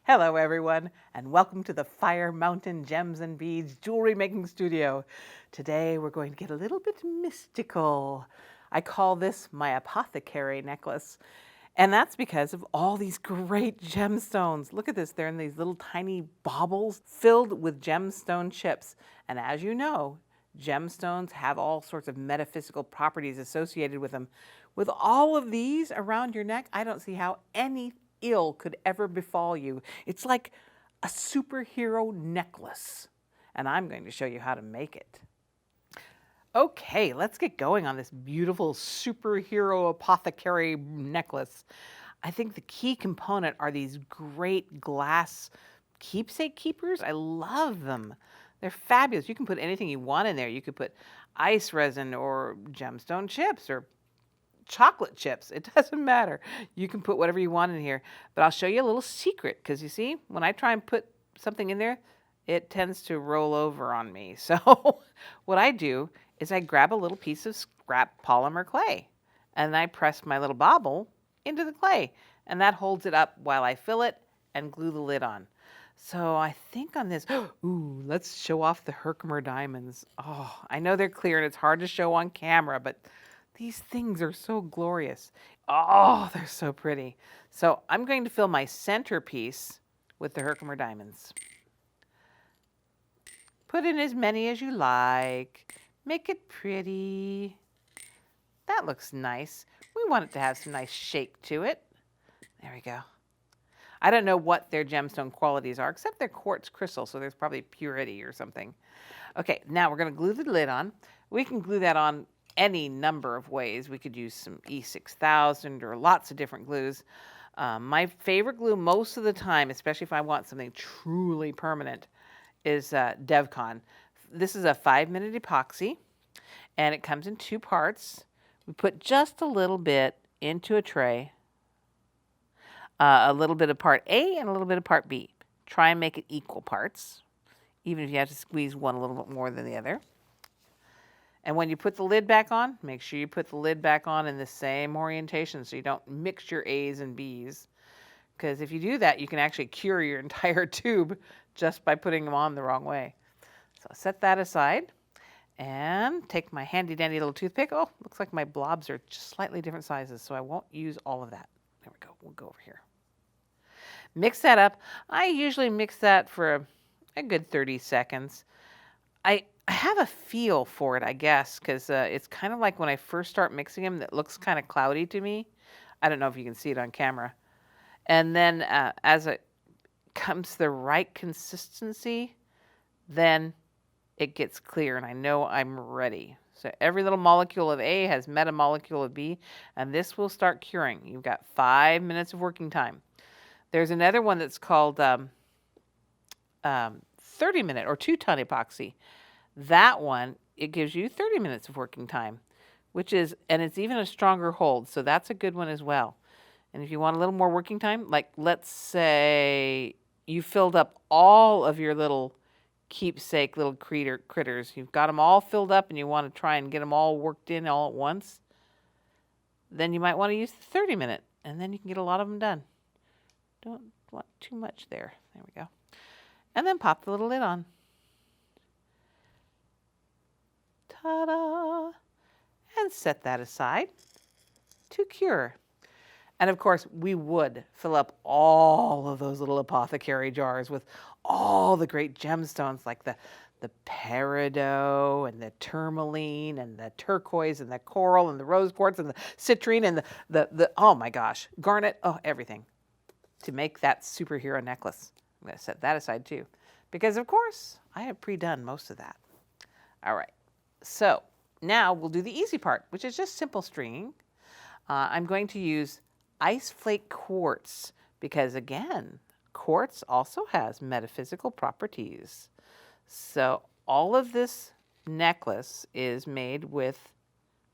Hello everyone, and welcome to the Fire Mountain Gems and Beads Jewelry Making Studio. Today we're going to get a little bit mystical. I call this my apothecary necklace, and that's because of all these great gemstones. Look at this, they're in these little tiny baubles filled with gemstone chips. And as you know, gemstones have all sorts of metaphysical properties associated with them. With all of these around your neck, I don't see how any ill could ever befall you. It's like a superhero necklace, and I'm going to show you how to make it. Okay, let's get going on this beautiful superhero apothecary necklace. I think the key component are these great glass keepsake keepers. I love them. They're fabulous. You can put anything you want in there. You could put ice resin or gemstone chips or chocolate chips. It doesn't matter. You can put whatever you want in here. But I'll show you a little secret, because you see, when I try and put something in there, it tends to roll over on me. So what I do is I grab a little piece of scrap polymer clay, and I press my little bauble into the clay, and that holds it up while I fill it and glue the lid on. So I think on this, ooh, let's show off the Herkimer diamonds. Oh, I know they're clear and it's hard to show on camera, but these things are so glorious. Oh, they're so pretty. So I'm going to fill my centerpiece with the Herkimer diamonds. Put in as many as you like. Make it pretty. That looks nice. We want it to have some nice shape to it. There we go. I don't know what their gemstone qualities are, except they're quartz crystal, so there's probably purity or something. Okay, now we're going to glue the lid on. We can glue that on any number of ways. We could use some E6000 or lots of different glues. My favorite glue most of the time, especially if I want something truly permanent, is DevCon. This is a 5-minute epoxy, and it comes in 2 parts. We put just a little bit into a tray, a little bit of part A and a little bit of part B. Try and make it equal parts, even if you have to squeeze one a little bit more than the other. And when you put the lid back on, make sure you put the lid back on in the same orientation so you don't mix your A's and B's. Because if you do that, you can actually cure your entire tube just by putting them on the wrong way. So I'll set that aside and take my handy dandy little toothpick. Oh, looks like my blobs are just slightly different sizes, so I won't use all of that. There we go. We'll go over here. Mix that up. I usually mix that for a good 30 seconds. I have a feel for it, I guess, because it's kind of like when I first start mixing them, that looks kind of cloudy to me. I don't know if you can see it on camera. And then as it comes to the right consistency, then it gets clear, and I know I'm ready. So every little molecule of A has met a molecule of B, and this will start curing. You've got 5 minutes of working time. There's another one that's called 30-minute or 2-ton epoxy. That one, it gives you 30 minutes of working time, and it's even a stronger hold, so that's a good one as well. And if you want a little more working time, like let's say you filled up all of your little keepsake little critters, you've got them all filled up and you want to try and get them all worked in all at once, then you might want to use the 30-minute, and then you can get a lot of them done. Don't want too much there. There we go. And then pop the little lid on. Ta-da! And set that aside to cure. And of course, we would fill up all of those little apothecary jars with all the great gemstones like the peridot and the tourmaline and the turquoise and the coral and the rose quartz and the citrine and the oh my gosh, garnet, oh, everything to make that superhero necklace. I'm going to set that aside too, because of course I have pre-done most of that. All right, so now we'll do the easy part, which is just simple stringing. I'm going to use ice flake quartz because, again, quartz also has metaphysical properties. So all of this necklace is made with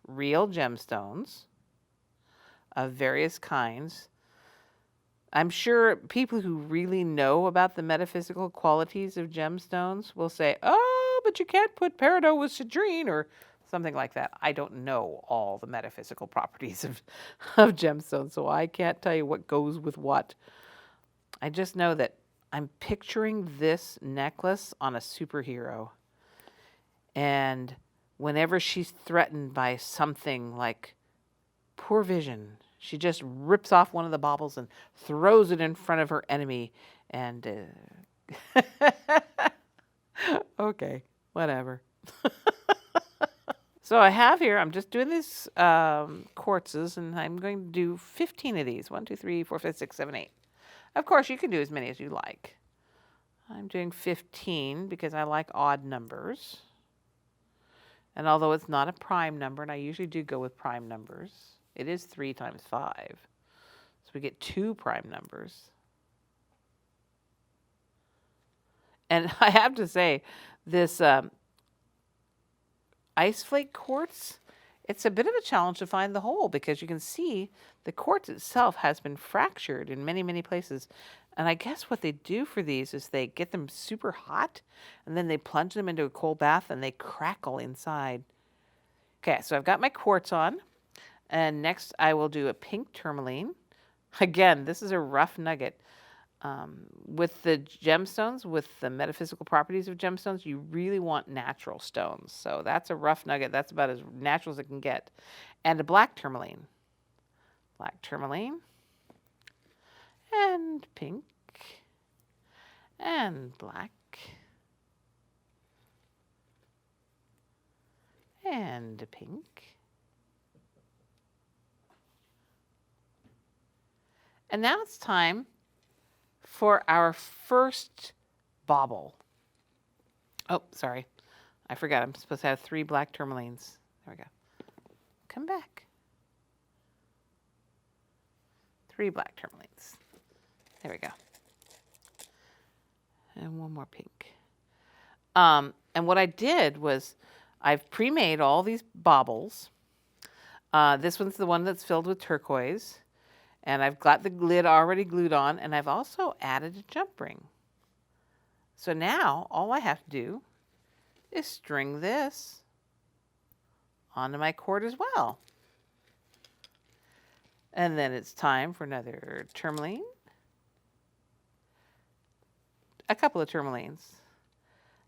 real gemstones of various kinds. I'm sure people who really know about the metaphysical qualities of gemstones will say, oh, but you can't put peridot with citrine or something like that. I don't know all the metaphysical properties of gemstones, so I can't tell you what goes with what. I just know that I'm picturing this necklace on a superhero. And whenever she's threatened by something like poor vision, she just rips off one of the baubles and throws it in front of her enemy. And okay, whatever. So I have here, I'm just doing these quartzes, and I'm going to do 15 of these. 1, 2, 3, 4, 5, 6, 7, 8. Of course, you can do as many as you like. I'm doing 15 because I like odd numbers. And although it's not a prime number, and I usually do go with prime numbers, it is 3 times 5. So we get 2 prime numbers. And I have to say, this ice flake quartz, it's a bit of a challenge to find the hole, because you can see the quartz itself has been fractured in many, many places. And I guess what they do for these is they get them super hot, and then they plunge them into a cold bath, and they crackle inside. Okay, so I've got my quartz on, and next I will do a pink tourmaline. Again, this is a rough nugget. With the gemstones, with the metaphysical properties of gemstones, you really want natural stones. So that's a rough nugget. That's about as natural as it can get. And a black tourmaline. Black tourmaline. And pink. And black. And pink. And now it's time for our first bauble. Oh, sorry. I forgot. I'm supposed to have 3 black tourmalines. There we go. Come back. 3 black tourmalines. There we go. And 1 more pink. And what I did was I've pre-made all these baubles. This one's the one that's filled with turquoise. And I've got the lid already glued on, and I've also added a jump ring. So now all I have to do is string this onto my cord as well. And then it's time for another tourmaline, a couple of tourmalines,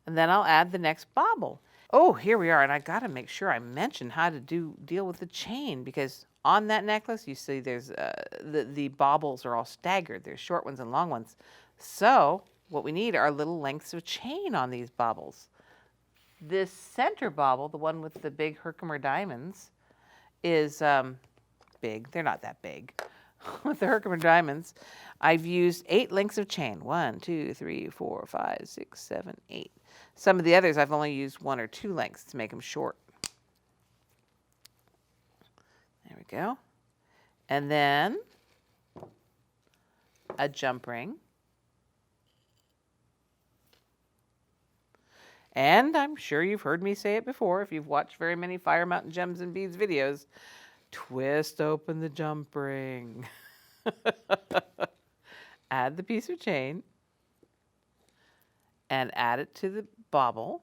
and then I'll add the next bauble. Oh, here we are, and I got to make sure I mention how to deal with the chain, because on that necklace, you see there's the baubles are all staggered. There's short ones and long ones. So what we need are little lengths of chain on these baubles. This center bauble, the one with the big Herkimer diamonds, is big. They're not that big. With the Herkimer diamonds, I've used 8 lengths of chain. 1, 2, 3, 4, 5, 6, 7, 8. Some of the others I've only used 1 or 2 lengths to make them short. There we go. And then a jump ring. And I'm sure you've heard me say it before if you've watched very many Fire Mountain Gems and Beads videos. Twist open the jump ring. Add the piece of chain and add it to the bauble.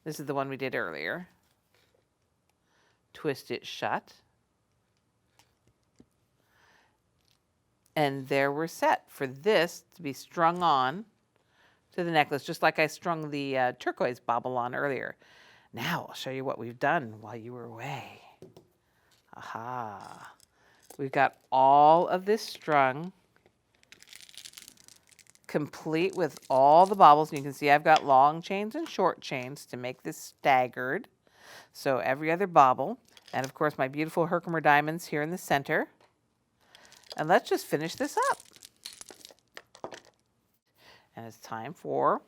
This is the one we did earlier. Twist it shut. And there we're set for this to be strung on to the necklace, just like I strung the turquoise bauble on earlier. Now I'll show you what we've done while you were away. Aha. We've got all of this strung, complete with all the baubles. And you can see I've got long chains and short chains to make this staggered. So every other bauble. And of course my beautiful Herkimer diamonds here in the center. And let's just finish this up. And it's time for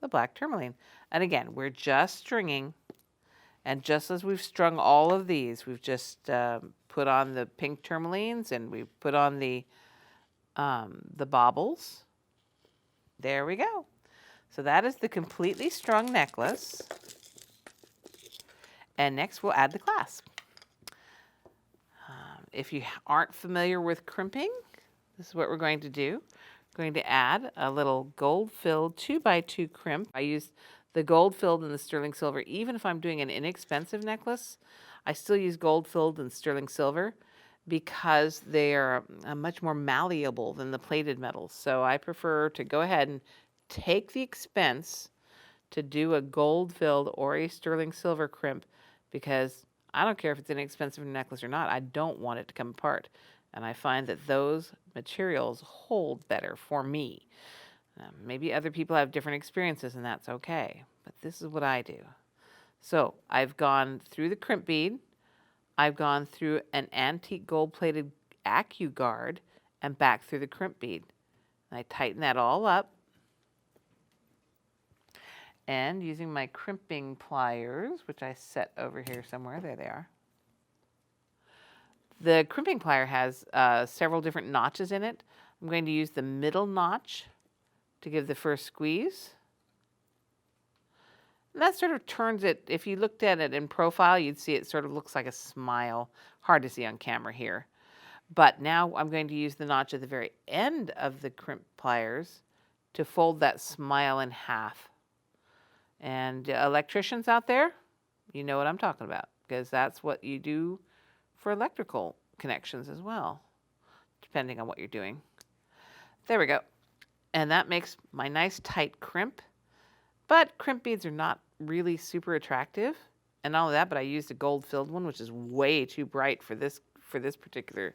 the black tourmaline. And again, we're just stringing. And just as we've strung all of these, we've just put on the pink tourmalines and we've put on the baubles. There we go. So that is the completely strung necklace. And next we'll add the clasp. If you aren't familiar with crimping, this is what we're going to do. We're going to add a little gold-filled 2x2 crimp. I used the gold filled and the sterling silver. Even if I'm doing an inexpensive necklace, I still use gold filled and sterling silver because they are much more malleable than the plated metals. So I prefer to go ahead and take the expense to do a gold filled or a sterling silver crimp, because I don't care if it's an inexpensive necklace or not. I don't want it to come apart. And I find that those materials hold better for me. Maybe other people have different experiences, and that's okay. But this is what I do. So I've gone through the crimp bead. I've gone through an antique gold-plated AccuGuard and back through the crimp bead. And I tighten that all up. And using my crimping pliers, which I set over here somewhere, there they are. The crimping plier has several different notches in it. I'm going to use the middle notch to give the first squeeze. And that sort of turns it, if you looked at it in profile, you'd see it sort of looks like a smile. Hard to see on camera here. But now I'm going to use the notch at the very end of the crimp pliers to fold that smile in half. And electricians out there, you know what I'm talking about, because that's what you do for electrical connections as well, depending on what you're doing. There we go. And that makes my nice tight crimp. But crimp beads are not really super attractive. And not only that, but I used a gold-filled one, which is way too bright for this particular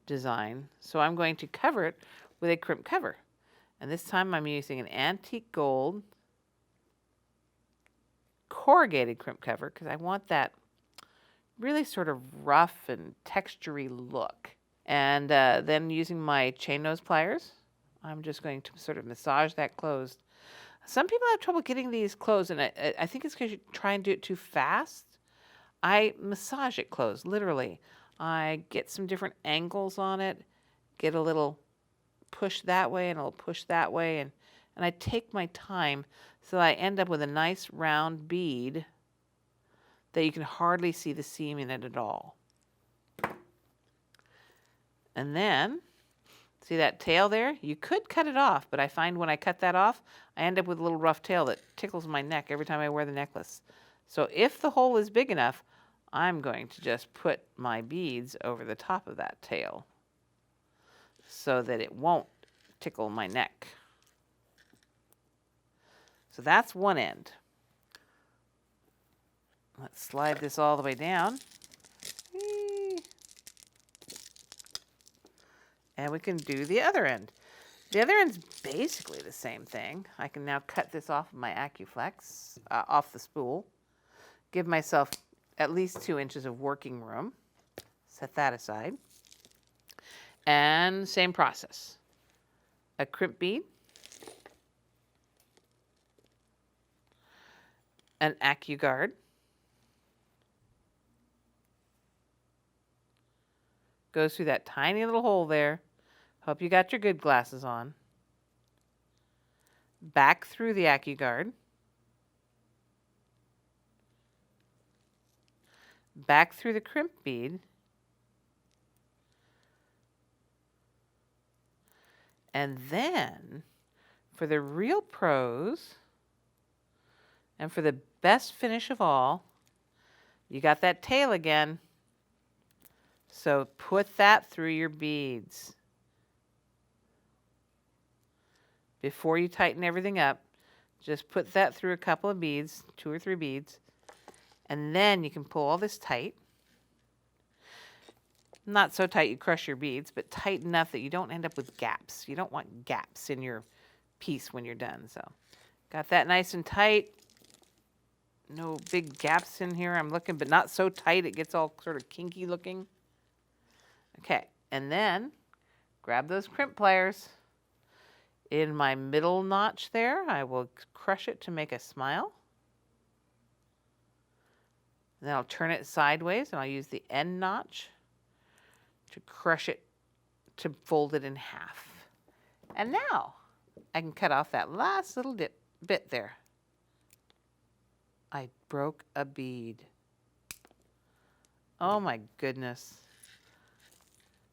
design. So I'm going to cover it with a crimp cover. And this time I'm using an antique gold corrugated crimp cover, because I want that really sort of rough and textury look. And then using my chain nose pliers, I'm just going to sort of massage that closed. Some people have trouble getting these closed, and I think it's because you try and do it too fast. I massage it closed, literally. I get some different angles on it, get a little push that way and a little push that way, and I take my time so I end up with a nice round bead that you can hardly see the seam in it at all. And then, see that tail there? You could cut it off, but I find when I cut that off, I end up with a little rough tail that tickles my neck every time I wear the necklace. So if the hole is big enough, I'm going to just put my beads over the top of that tail so that it won't tickle my neck. So that's one end. Let's slide this all the way down. And we can do the other end. The other end's basically the same thing. I can now cut this off of my AccuFlex, off the spool. Give myself at least 2 inches of working room. Set that aside. And same process. A crimp bead. An AccuGuard. Goes through that tiny little hole there. Hope you got your good glasses on. Back through the AccuGuard. Back through the crimp bead. And then, for the real pros, and for the best finish of all, you got that tail again. So put that through your beads. Before you tighten everything up, just put that through a couple of beads, 2 or 3 beads, and then you can pull all this tight. Not so tight you crush your beads, but tight enough that you don't end up with gaps. You don't want gaps in your piece when you're done. So got that nice and tight. No big gaps in here. I'm looking, but not so tight it gets all sort of kinky looking. Okay, and then grab those crimp pliers. In my middle notch there, I will crush it to make a smile. Then I'll turn it sideways, and I'll use the end notch to crush it, to fold it in half. And now I can cut off that last little bit there. I broke a bead. Oh my goodness.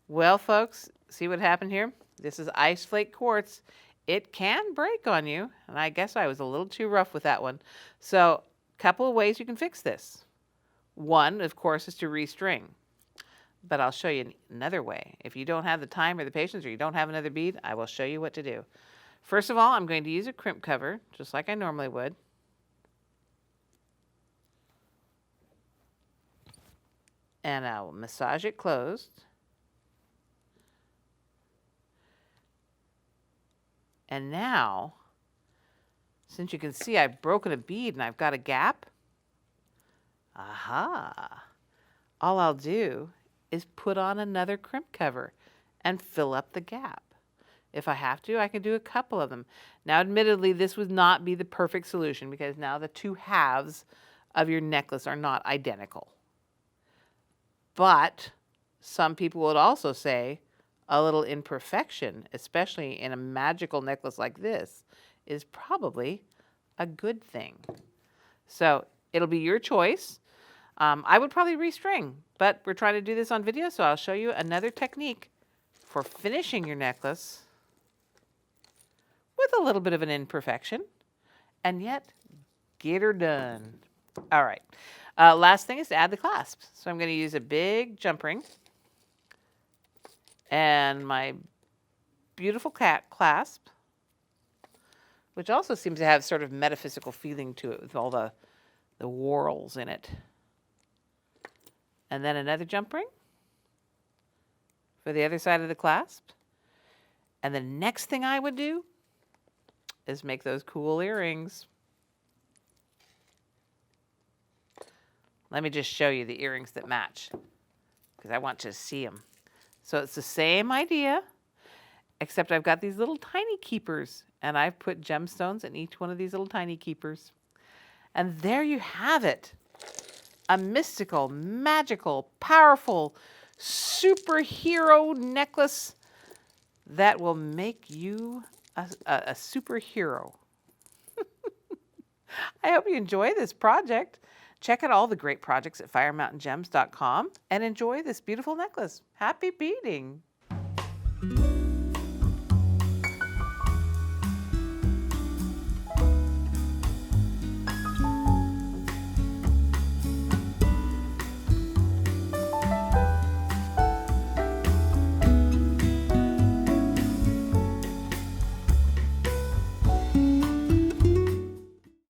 Well, folks, see what happened here? This is ice flake quartz. it can break on you. And I guess I was a little too rough with that one. So a couple of ways you can fix this. One, of course, is to restring. But I'll show you another way. If you don't have the time or the patience or you don't have another bead, I will show you what to do. First of all, I'm going to use a crimp cover, just like I normally would. And I'll massage it closed. And now, since you can see I've broken a bead and I've got a gap, aha, all I'll do is put on another crimp cover and fill up the gap. If I have to, I can do a couple of them. Now, admittedly, this would not be the perfect solution because now the two halves of your necklace are not identical. But some people would also say a little imperfection, especially in a magical necklace like this, is probably a good thing. So it'll be your choice. I would probably restring, but we're trying to do this on video, so I'll show you another technique for finishing your necklace with a little bit of an imperfection, and yet get her done. All right. Last thing is to add the clasps. So I'm going to use a big jump ring and my beautiful cat clasp, which also seems to have sort of metaphysical feeling to it with all the whorls in it. And then another jump ring for the other side of the clasp. And the next thing I would do is make those cool earrings. Let me just show you the earrings that match because I want you to see them. So it's the same idea, except I've got these little tiny keepers and I've put gemstones in each one of these little tiny keepers. And there you have it. A mystical, magical, powerful, superhero necklace that will make you a superhero. I hope you enjoy this project. Check out all the great projects at firemountaingems.com and enjoy this beautiful necklace. Happy beading!